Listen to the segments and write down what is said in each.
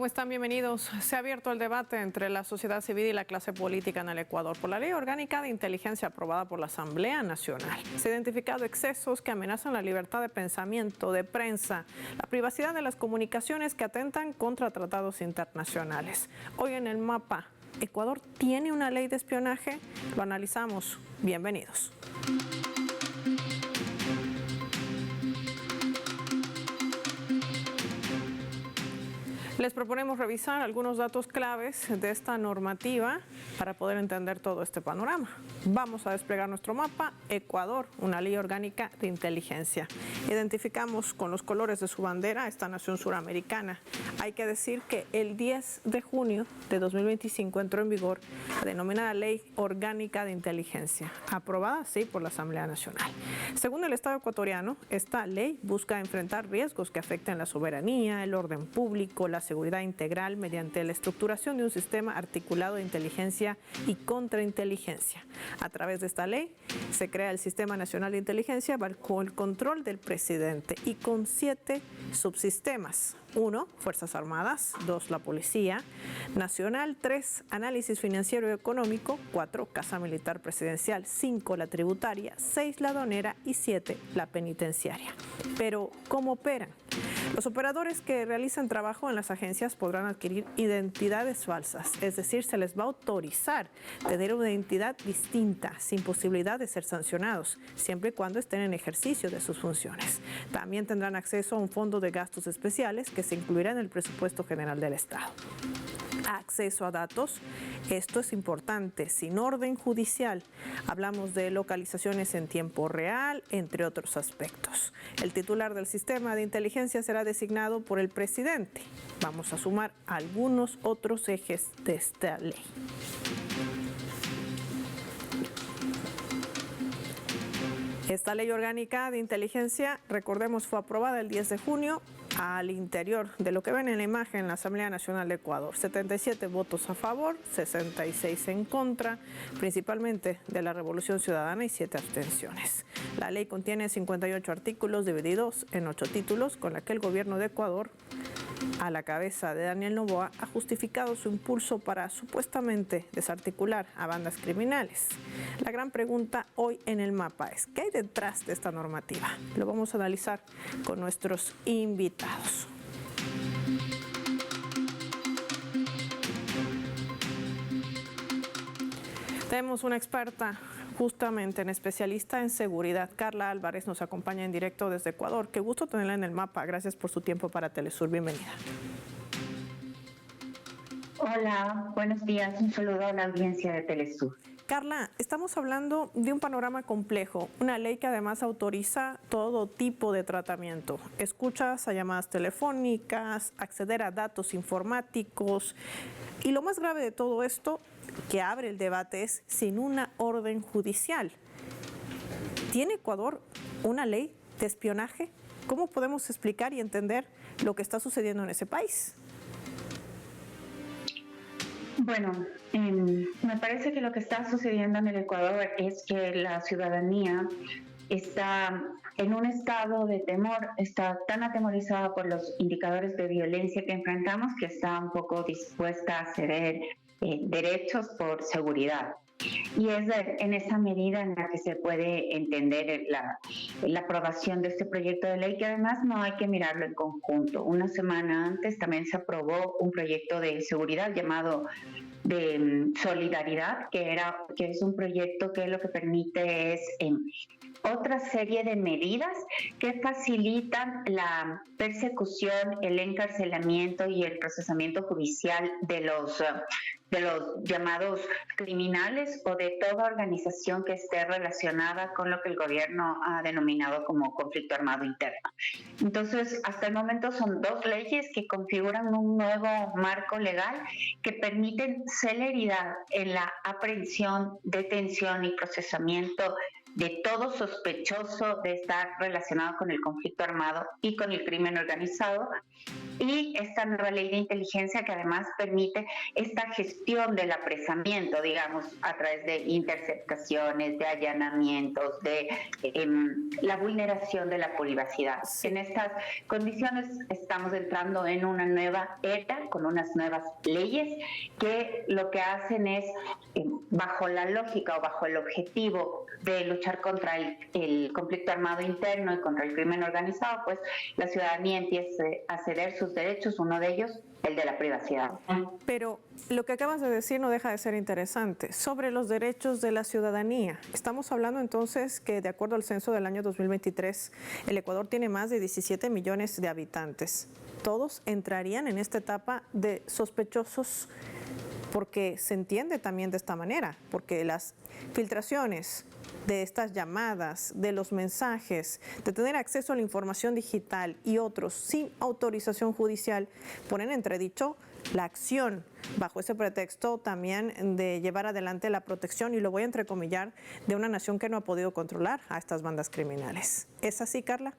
¿Cómo están? Bienvenidos. Se ha abierto el debate entre la sociedad civil y la clase política en el Ecuador por la Ley Orgánica de Inteligencia aprobada por la Asamblea Nacional. Se han identificado excesos que amenazan la libertad de pensamiento, de prensa, la privacidad de las comunicaciones que atentan contra tratados internacionales. Hoy en el mapa, ¿Ecuador tiene una ley de espionaje? Lo analizamos. Bienvenidos. Les proponemos revisar algunos datos claves de esta normativa para poder entender todo este panorama. Vamos a desplegar nuestro mapa, Ecuador, una ley orgánica de inteligencia. Identificamos con los colores de su bandera esta nación suramericana. Hay que decir que el 10 de junio de 2025 entró en vigor la denominada Ley Orgánica de Inteligencia, aprobada así por la Asamblea Nacional. Según el Estado ecuatoriano, esta ley busca enfrentar riesgos que afecten la soberanía, el orden público, la seguridad integral mediante la estructuración de un sistema articulado de inteligencia y contrainteligencia. A través de esta ley se crea el Sistema Nacional de Inteligencia bajo el control del presidente y con 7 subsistemas. 1. Fuerzas Armadas. 2. La Policía Nacional. 3. Análisis financiero y económico. 4. Casa Militar Presidencial. 5. La Tributaria. 6. La Aduanera. Y 7. La Penitenciaria. Pero, ¿cómo operan? Los operadores que realicen trabajo en las agencias podrán adquirir identidades falsas, es decir, se les va a autorizar tener una identidad distinta, sin posibilidad de ser sancionados, siempre y cuando estén en ejercicio de sus funciones. También tendrán acceso a un fondo de gastos especiales que se incluirá en el presupuesto general del Estado. Acceso a datos, esto es importante, sin orden judicial. Hablamos de localizaciones en tiempo real, entre otros aspectos. El titular del sistema de inteligencia será designado por el presidente. Vamos a sumar algunos otros ejes de esta ley. Esta ley orgánica de inteligencia, recordemos, fue aprobada el 10 de junio al interior de lo que ven en la imagen en la Asamblea Nacional de Ecuador. 77 votos a favor, 66 en contra, principalmente de la Revolución Ciudadana y 7 abstenciones. La ley contiene 58 artículos divididos en 8 títulos, con la que el gobierno de Ecuador, a la cabeza de Daniel Noboa, ha justificado su impulso para supuestamente desarticular a bandas criminales. La gran pregunta hoy en el mapa es, ¿qué hay detrás de esta normativa? Lo vamos a analizar con nuestros invitados. Tenemos una experta justamente en especialista en seguridad. Carla Álvarez nos acompaña en directo desde Ecuador. Qué gusto tenerla en el mapa. Gracias por su tiempo para Telesur. Bienvenida. Hola, buenos días. Un saludo a la audiencia de Telesur. Carla, estamos hablando de un panorama complejo, una ley que además autoriza todo tipo de tratamiento, escuchas a llamadas telefónicas, acceder a datos informáticos y lo más grave de todo esto que abre el debate es sin una orden judicial. ¿Tiene Ecuador una ley de espionaje? ¿Cómo podemos explicar y entender lo que está sucediendo en ese país? Bueno, me parece que lo que está sucediendo en el Ecuador es que la ciudadanía está en un estado de temor, está tan atemorizada por los indicadores de violencia que enfrentamos que está un poco dispuesta a ceder derechos por seguridad. Y es en esa medida en la que se puede entender la aprobación de este proyecto de ley, que además no hay que mirarlo en conjunto. Una semana antes también se aprobó un proyecto de seguridad llamado de solidaridad, que es un proyecto que lo que permite es otra serie de medidas que facilitan la persecución, el encarcelamiento y el procesamiento judicial de los llamados criminales o de toda organización que esté relacionada con lo que el gobierno ha denominado como conflicto armado interno. Entonces, hasta el momento son 2 leyes que configuran un nuevo marco legal que permiten celeridad en la aprehensión, detención y procesamiento de todo sospechoso de estar relacionado con el conflicto armado y con el crimen organizado, y esta nueva ley de inteligencia que además permite esta gestión del apresamiento, digamos, a través de interceptaciones, de allanamientos, de la vulneración de la privacidad. Sí. En estas condiciones estamos entrando en una nueva era con unas nuevas leyes que lo que hacen es, bajo la lógica o bajo el objetivo de luchar contra el conflicto armado interno y contra el crimen organizado, pues la ciudadanía empiece a ceder sus derechos, uno de ellos el de la privacidad. Pero lo que acabas de decir no deja de ser interesante. Sobre los derechos de la ciudadanía, estamos hablando entonces que de acuerdo al censo del año 2023, el Ecuador tiene más de 17 millones de habitantes. Todos entrarían en esta etapa de sospechosos porque se entiende también de esta manera, porque las filtraciones de estas llamadas, de los mensajes, de tener acceso a la información digital y otros sin autorización judicial, ponen en entredicho la acción bajo ese pretexto también de llevar adelante la protección, y lo voy a entrecomillar, de una nación que no ha podido controlar a estas bandas criminales. ¿Es así, Carla?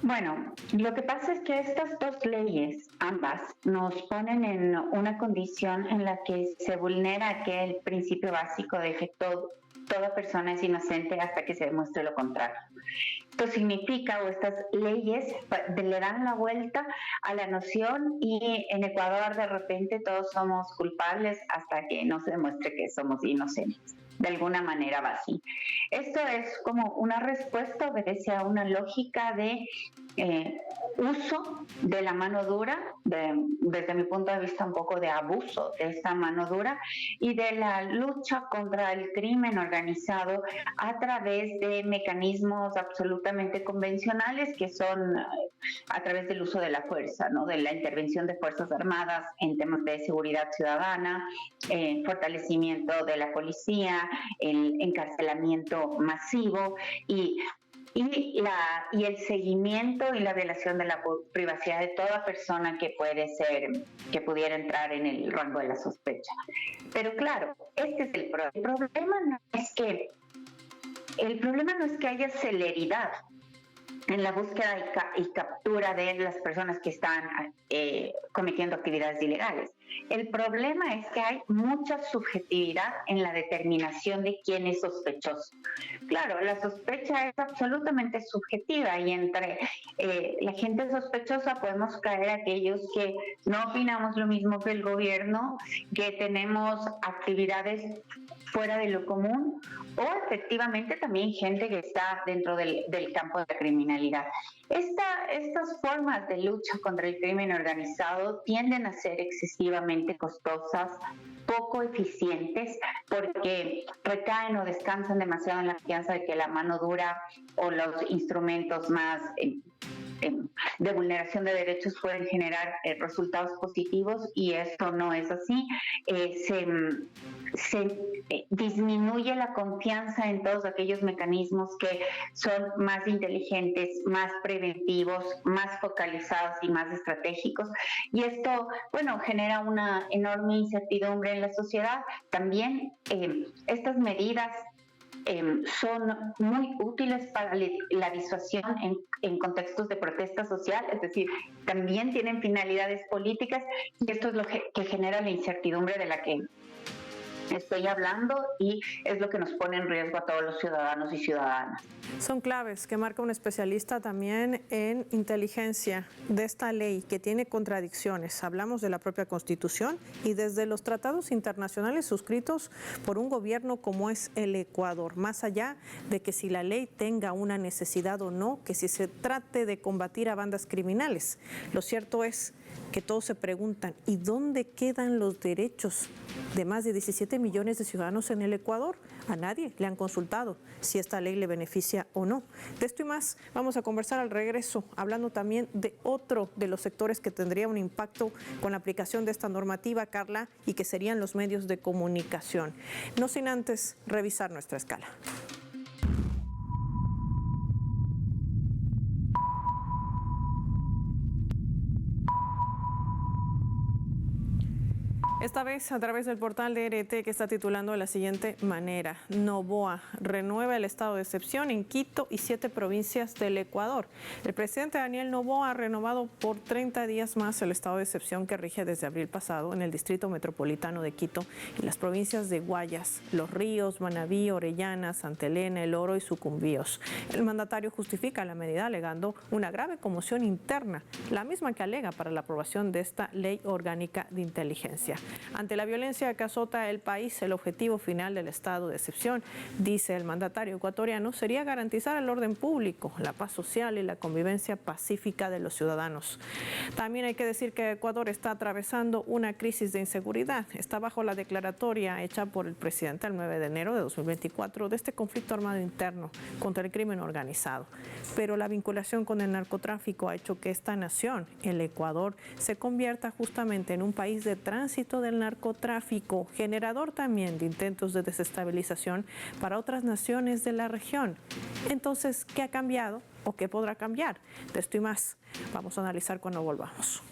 Bueno, lo que pasa es que estas dos leyes, ambas, nos ponen en una condición en la que se vulnera aquel principio básico de que toda persona es inocente hasta que se demuestre lo contrario. Esto significa, o estas leyes le dan la vuelta a la noción, y en Ecuador de repente todos somos culpables hasta que no se demuestre que somos inocentes. De alguna manera va así. Esto es como una respuesta, obedece a una lógica de uso de la mano dura, desde mi punto de vista un poco de abuso de esta mano dura, y de la lucha contra el crimen organizado a través de mecanismos absolutamente convencionales que son a través del uso de la fuerza, ¿no? De la intervención de Fuerzas Armadas en temas de seguridad ciudadana, fortalecimiento de la policía, el encarcelamiento masivo y el seguimiento y la violación de la privacidad de toda persona que pudiera entrar en el rango de la sospecha. Pero claro, este es el problema. El problema no es que haya celeridad en la búsqueda y captura de las personas que están cometiendo actividades ilegales. El problema es que hay mucha subjetividad en la determinación de quién es sospechoso. Claro, la sospecha es absolutamente subjetiva, y entre la gente sospechosa podemos caer aquellos que no opinamos lo mismo que el gobierno, que tenemos actividades fuera de lo común, o efectivamente también gente que está dentro del campo de la criminalidad. Estas formas de lucha contra el crimen organizado tienden a ser excesivamente costosas, poco eficientes, porque recaen o descansan demasiado en la confianza de que la mano dura o los instrumentos más de vulneración de derechos pueden generar resultados positivos, y esto no es así. Se disminuye la confianza en todos aquellos mecanismos que son más inteligentes, más preventivos, más focalizados y más estratégicos, y esto, bueno, genera una enorme incertidumbre en la sociedad. También estas medidas son muy útiles para la disuasión en contextos de protesta social, es decir, también tienen finalidades políticas, y esto es lo que genera la incertidumbre de la que estoy hablando, y es lo que nos pone en riesgo a todos los ciudadanos y ciudadanas. Son claves que marca un especialista también en inteligencia de esta ley, que tiene contradicciones. Hablamos de la propia Constitución y desde los tratados internacionales suscritos por un gobierno como es el Ecuador, más allá de que si la ley tenga una necesidad o no, que si se trate de combatir a bandas criminales. Lo cierto es que todos se preguntan, ¿y dónde quedan los derechos de más de 17 millones de ciudadanos en el Ecuador? A nadie le han consultado si esta ley le beneficia o no. De esto y más vamos a conversar al regreso, hablando también de otro de los sectores que tendría un impacto con la aplicación de esta normativa, Carla, y que serían los medios de comunicación. No sin antes revisar nuestra escala. Esta vez a través del portal de RT, que está titulando de la siguiente manera: Noboa renueva el estado de excepción en Quito y 7 provincias del Ecuador. El presidente Daniel Noboa ha renovado por 30 días más el estado de excepción que rige desde abril pasado en el Distrito Metropolitano de Quito y las provincias de Guayas, Los Ríos, Manabí, Orellana, Santa Elena, El Oro y Sucumbíos. El mandatario justifica la medida alegando una grave conmoción interna, la misma que alega para la aprobación de esta ley orgánica de inteligencia. Ante la violencia que azota el país, el objetivo final del estado de excepción, dice el mandatario ecuatoriano, sería garantizar el orden público, la paz social y la convivencia pacífica de los ciudadanos. También hay que decir que Ecuador está atravesando una crisis de inseguridad. Está bajo la declaratoria hecha por el presidente el 9 de enero de 2024 de este conflicto armado interno contra el crimen organizado. Pero la vinculación con el narcotráfico ha hecho que esta nación, el Ecuador, se convierta justamente en un país de tránsito del narcotráfico, generador también de intentos de desestabilización para otras naciones de la región. Entonces, ¿qué ha cambiado o qué podrá cambiar? De esto y más vamos a analizar cuando volvamos.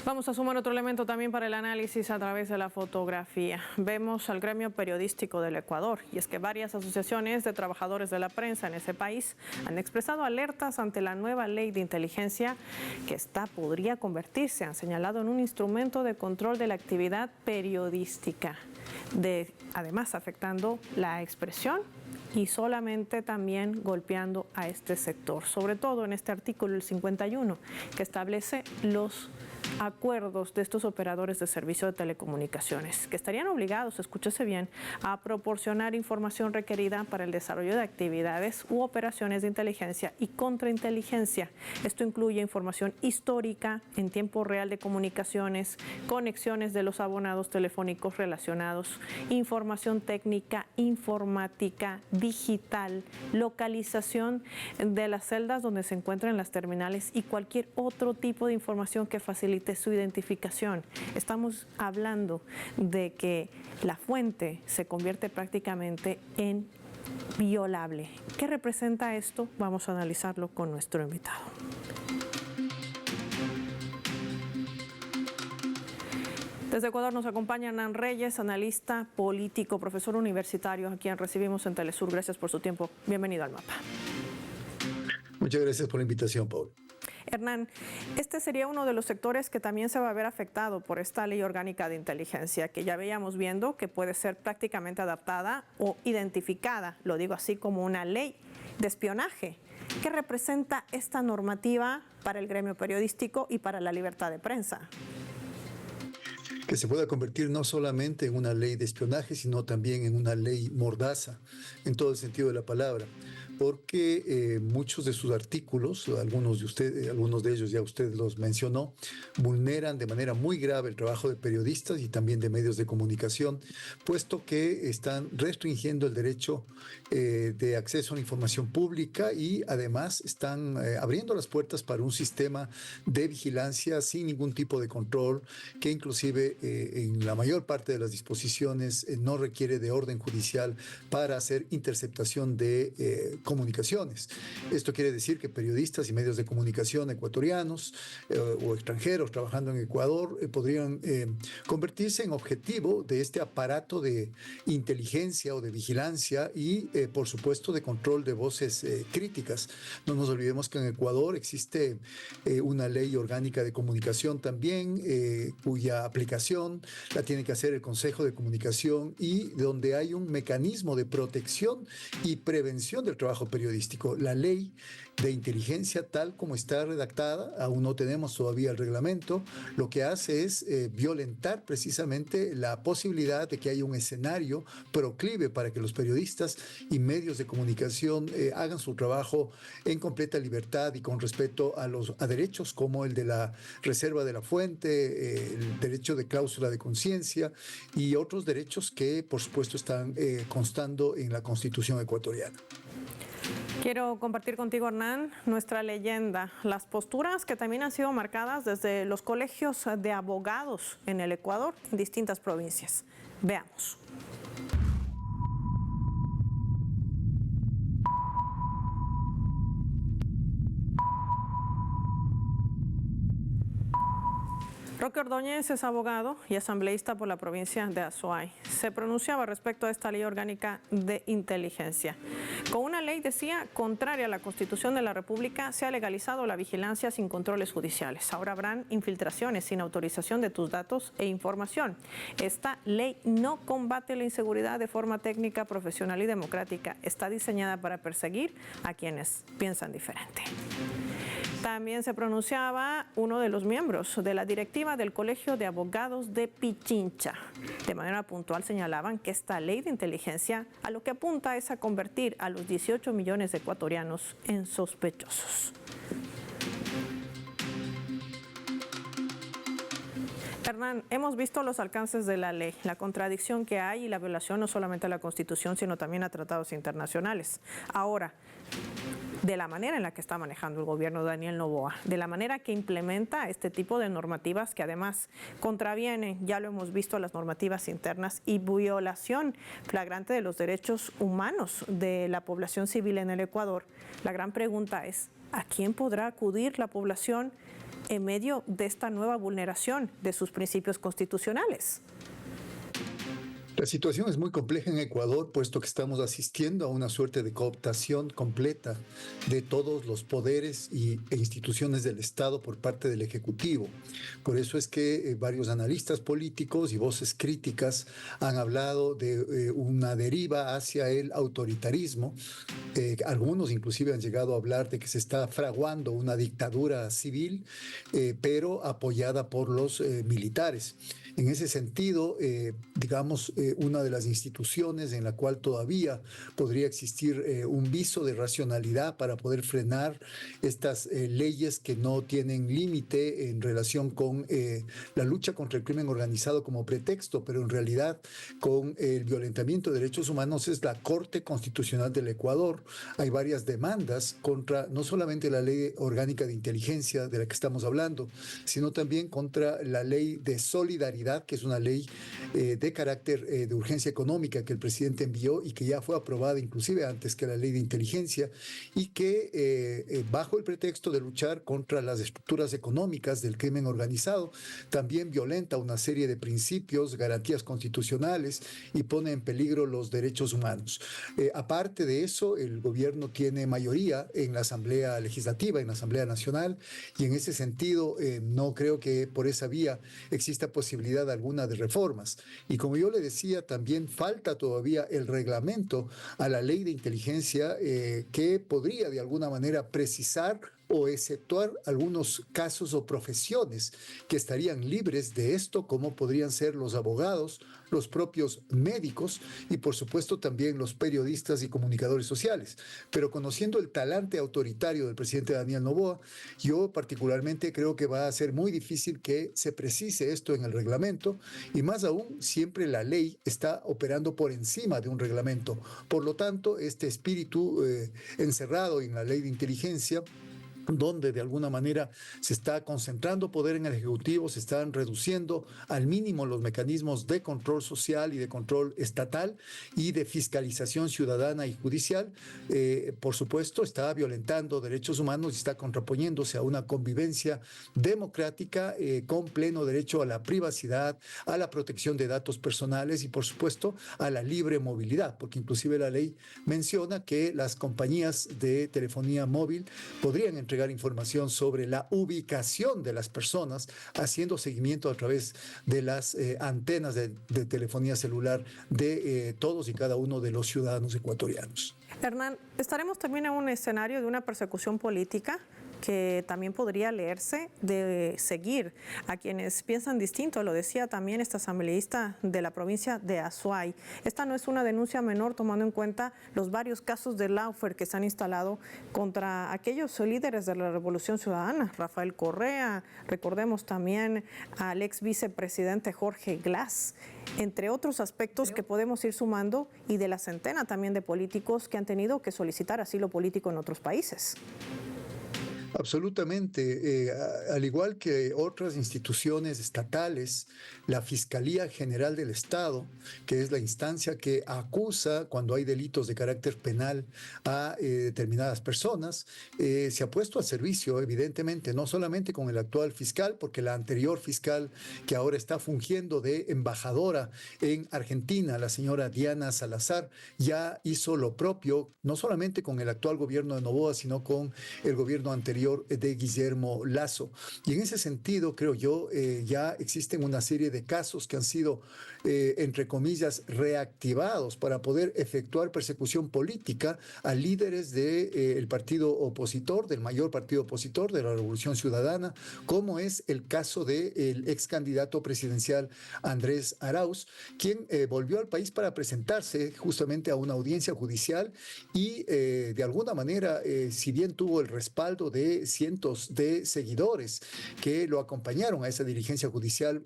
Vamos a sumar otro elemento también para el análisis a través de la fotografía. Vemos al gremio periodístico del Ecuador, y es que varias asociaciones de trabajadores de la prensa en ese país han expresado alertas ante la nueva ley de inteligencia que podría convertirse, han señalado, en un instrumento de control de la actividad periodística, además afectando la expresión y solamente también golpeando a este sector, sobre todo en este artículo, el 51, que establece los acuerdos de estos operadores de servicio de telecomunicaciones, que estarían obligados, escúchese bien, a proporcionar información requerida para el desarrollo de actividades u operaciones de inteligencia y contrainteligencia. Esto incluye información histórica en tiempo real de comunicaciones, conexiones de los abonados telefónicos relacionados, información técnica, informática, digital, localización de las celdas donde se encuentran las terminales y cualquier otro tipo de información que facilite su identificación. Estamos hablando de que la fuente se convierte prácticamente en violable. ¿Qué representa esto? Vamos a analizarlo con nuestro invitado. Desde Ecuador nos acompaña Hernán Reyes, analista político, profesor universitario, a quien recibimos en Telesur. Gracias por su tiempo. Bienvenido al Mapa. Muchas gracias por la invitación, Paul. Hernán, este sería uno de los sectores que también se va a ver afectado por esta ley orgánica de inteligencia, que ya veíamos viendo que puede ser prácticamente adaptada o identificada, lo digo así, como una ley de espionaje. ¿Qué representa esta normativa para el gremio periodístico y para la libertad de prensa? Que se pueda convertir no solamente en una ley de espionaje, sino también en una ley mordaza, en todo el sentido de la palabra. Porque muchos de sus artículos, algunos de ellos ya usted los mencionó, vulneran de manera muy grave el trabajo de periodistas y también de medios de comunicación, puesto que están restringiendo el derecho de acceso a la información pública y además están abriendo las puertas para un sistema de vigilancia sin ningún tipo de control, que inclusive en la mayor parte de las disposiciones no requiere de orden judicial para hacer interceptación de comunicaciones. Esto quiere decir que periodistas y medios de comunicación ecuatorianos o extranjeros trabajando en Ecuador podrían convertirse en objetivo de este aparato de inteligencia o de vigilancia y, por supuesto, de control de voces críticas. No nos olvidemos que en Ecuador existe una ley orgánica de comunicación también, cuya aplicación la tiene que hacer el Consejo de Comunicación y donde hay un mecanismo de protección y prevención del trabajo periodístico. La ley de inteligencia tal como está redactada, aún no tenemos todavía el reglamento, lo que hace es violentar precisamente la posibilidad de que haya un escenario proclive para que los periodistas y medios de comunicación hagan su trabajo en completa libertad y con respeto a derechos como el de la reserva de la fuente, el derecho de cláusula de conciencia y otros derechos que, por supuesto, están constando en la Constitución ecuatoriana. Quiero compartir contigo, Hernán, nuestra leyenda, las posturas que también han sido marcadas desde los colegios de abogados en el Ecuador, en distintas provincias. Veamos. Roque Ordóñez es abogado y asambleísta por la provincia de Azuay. Se pronunciaba respecto a esta ley orgánica de inteligencia. Con una ley, decía, contraria a la Constitución de la República, se ha legalizado la vigilancia sin controles judiciales. Ahora habrán infiltraciones sin autorización de tus datos e información. Esta ley no combate la inseguridad de forma técnica, profesional y democrática. Está diseñada para perseguir a quienes piensan diferente. También se pronunciaba uno de los miembros de la directiva del Colegio de Abogados de Pichincha. De manera puntual señalaban que esta ley de inteligencia a lo que apunta es a convertir a los 18 millones de ecuatorianos en sospechosos. Hernán, hemos visto los alcances de la ley, la contradicción que hay y la violación no solamente a la Constitución, sino también a tratados internacionales. Ahora, de la manera en la que está manejando el gobierno de Daniel Noboa, de la manera que implementa este tipo de normativas que además contravienen, ya lo hemos visto, las normativas internas y violación flagrante de los derechos humanos de la población civil en el Ecuador, la gran pregunta es, ¿a quién podrá acudir la población en medio de esta nueva vulneración de sus principios constitucionales? La situación es muy compleja en Ecuador, puesto que estamos asistiendo a una suerte de cooptación completa de todos los poderes e instituciones del Estado por parte del Ejecutivo. Por eso es que varios analistas políticos y voces críticas han hablado de una deriva hacia el autoritarismo. Algunos inclusive han llegado a hablar de que se está fraguando una dictadura civil, pero apoyada por los militares. En ese sentido, digamos, una de las instituciones en la cual todavía podría existir un viso de racionalidad para poder frenar estas leyes que no tienen límite en relación con la lucha contra el crimen organizado como pretexto, pero en realidad con el violentamiento de derechos humanos es la Corte Constitucional del Ecuador. Hay varias demandas contra no solamente la ley orgánica de inteligencia de la que estamos hablando, sino también contra la ley de solidaridad, que es una ley de carácter de urgencia económica que el presidente envió y que ya fue aprobada inclusive antes que la ley de inteligencia y que bajo el pretexto de luchar contra las estructuras económicas del crimen organizado también violenta una serie de principios, garantías constitucionales y pone en peligro los derechos humanos. Aparte de eso, el gobierno tiene mayoría en la Asamblea Legislativa, en la Asamblea Nacional, y en ese sentido no creo que por esa vía exista posibilidad alguna de reformas. Y como yo le decía, también falta todavía el reglamento a la ley de inteligencia que podría de alguna manera precisar o exceptuar algunos casos o profesiones que estarían libres de esto, como podrían ser los abogados, los propios médicos y por supuesto también los periodistas y comunicadores sociales. Pero conociendo el talante autoritario del presidente Daniel Noboa, yo particularmente creo que va a ser muy difícil que se precise esto en el reglamento y más aún siempre la ley está operando por encima de un reglamento. Por lo tanto, este espíritu encerrado en la ley de inteligencia, donde de alguna manera se está concentrando poder en el Ejecutivo, se están reduciendo al mínimo los mecanismos de control social y de control estatal y de fiscalización ciudadana y judicial, por supuesto está violentando derechos humanos y está contraponiéndose a una convivencia democrática con pleno derecho a la privacidad, a la protección de datos personales y por supuesto a la libre movilidad, porque inclusive la ley menciona que las compañías de telefonía móvil podrían entregar información sobre la ubicación de las personas, haciendo seguimiento a través de las antenas de telefonía celular de todos y cada uno de los ciudadanos ecuatorianos. Hernán, estaremos también en un escenario de una persecución política que también podría leerse de seguir a quienes piensan distinto. Lo decía también esta asambleísta de la provincia de Azuay. Esta no es una denuncia menor, tomando en cuenta los varios casos de lawfare que se han instalado contra aquellos líderes de la Revolución Ciudadana. Rafael Correa, recordemos también al ex vicepresidente Jorge Glass, entre otros aspectos que podemos ir sumando, y de la centena también de políticos que han tenido que solicitar asilo político en otros países. Absolutamente. Al igual que otras instituciones estatales, la Fiscalía General del Estado, que es la instancia que acusa cuando hay delitos de carácter penal a determinadas personas, se ha puesto al servicio, evidentemente, no solamente con el actual fiscal, porque la anterior fiscal que ahora está fungiendo de embajadora en Argentina, la señora Diana Salazar, ya hizo lo propio, no solamente con el actual gobierno de Noboa, sino con el gobierno anterior de Guillermo Lasso. Y en ese sentido, creo yo, ya existen una serie de casos que han sido, entre comillas, reactivados para poder efectuar persecución política a líderes del partido opositor, del mayor partido opositor de la Revolución Ciudadana, como es el caso del ex candidato presidencial Andrés Arauz, quien volvió al país para presentarse justamente a una audiencia judicial y de alguna manera, si bien tuvo el respaldo de cientos de seguidores que lo acompañaron a esa diligencia judicial,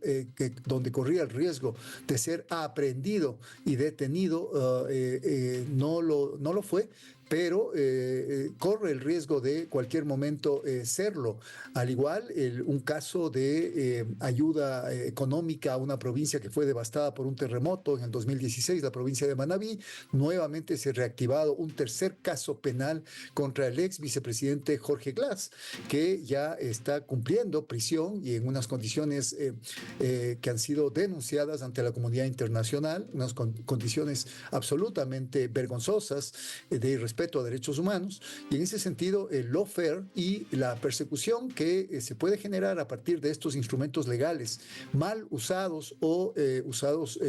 donde corría el riesgo de ser aprehendido y detenido, no lo fue, pero corre el riesgo de cualquier momento serlo. Al igual, un caso de ayuda económica a una provincia que fue devastada por un terremoto en el 2016, la provincia de Manabí. Nuevamente se ha reactivado un tercer caso penal contra el ex vicepresidente Jorge Glass, que ya está cumpliendo prisión y en unas condiciones que han sido denunciadas ante la comunidad internacional, unas condiciones absolutamente vergonzosas de irrespeto a derechos humanos, y en ese sentido el lawfare y la persecución que se puede generar a partir de estos instrumentos legales mal usados o usados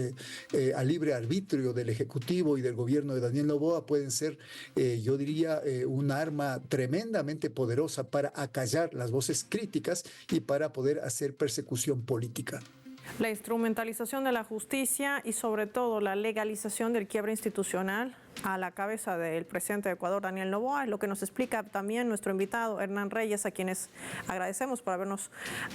a libre arbitrio del Ejecutivo y del gobierno de Daniel Noboa pueden ser, yo diría, un arma tremendamente poderosa para acallar las voces críticas y para poder hacer persecución política. La instrumentalización de la justicia y sobre todo la legalización del quiebre institucional a la cabeza del presidente de Ecuador, Daniel Noboa, es lo que nos explica también nuestro invitado Hernán Reyes, a quienes agradecemos por habernos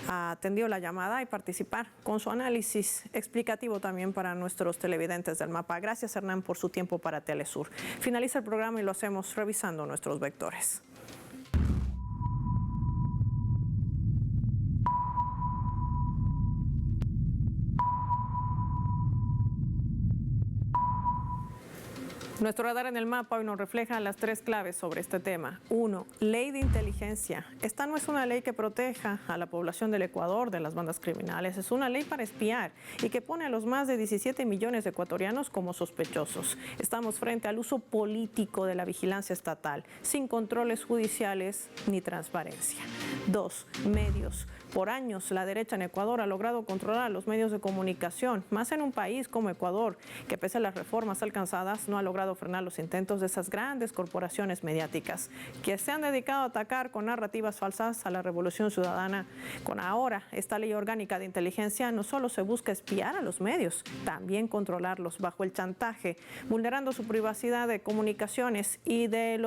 atendido la llamada y participar con su análisis explicativo también para nuestros televidentes del mapa. Gracias, Hernán, por su tiempo para Telesur. Finaliza el programa y lo hacemos revisando nuestros vectores. Nuestro radar en el mapa hoy nos refleja las tres claves sobre este tema. 1. Ley de inteligencia. Esta no es una ley que proteja a la población del Ecuador de las bandas criminales. Es una ley para espiar y que pone a los más de 17 millones de ecuatorianos como sospechosos. Estamos frente al uso político de la vigilancia estatal, sin controles judiciales ni transparencia. 2. Medios. Por años, la derecha en Ecuador ha logrado controlar los medios de comunicación, más en un país como Ecuador, que pese a las reformas alcanzadas, no ha logrado frenar los intentos de esas grandes corporaciones mediáticas que se han dedicado a atacar con narrativas falsas a la Revolución Ciudadana. Con ahora esta ley orgánica de inteligencia, no solo se busca espiar a los medios, también controlarlos bajo el chantaje, vulnerando su privacidad de comunicaciones y de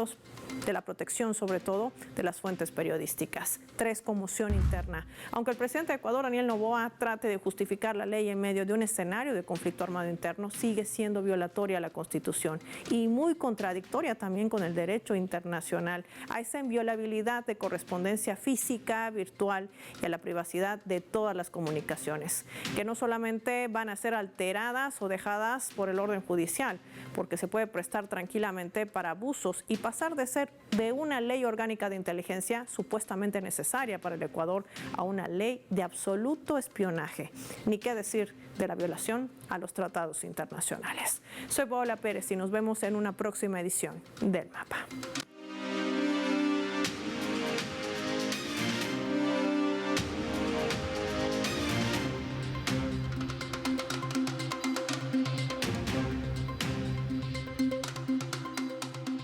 la protección, sobre todo, de las fuentes periodísticas. 3. Conmoción interna. Aunque el presidente de Ecuador, Daniel Noboa, trate de justificar la ley en medio de un escenario de conflicto armado interno, sigue siendo violatoria a la Constitución y muy contradictoria también con el derecho internacional, a esa inviolabilidad de correspondencia física, virtual y a la privacidad de todas las comunicaciones, que no solamente van a ser alteradas o dejadas por el orden judicial, porque se puede prestar tranquilamente para abusos y pasar de ser de una ley orgánica de inteligencia supuestamente necesaria para el Ecuador a una ley de absoluto espionaje, ni qué decir de la violación a los tratados internacionales. Soy Paola Pérez y nos vemos en una próxima edición del Mapa.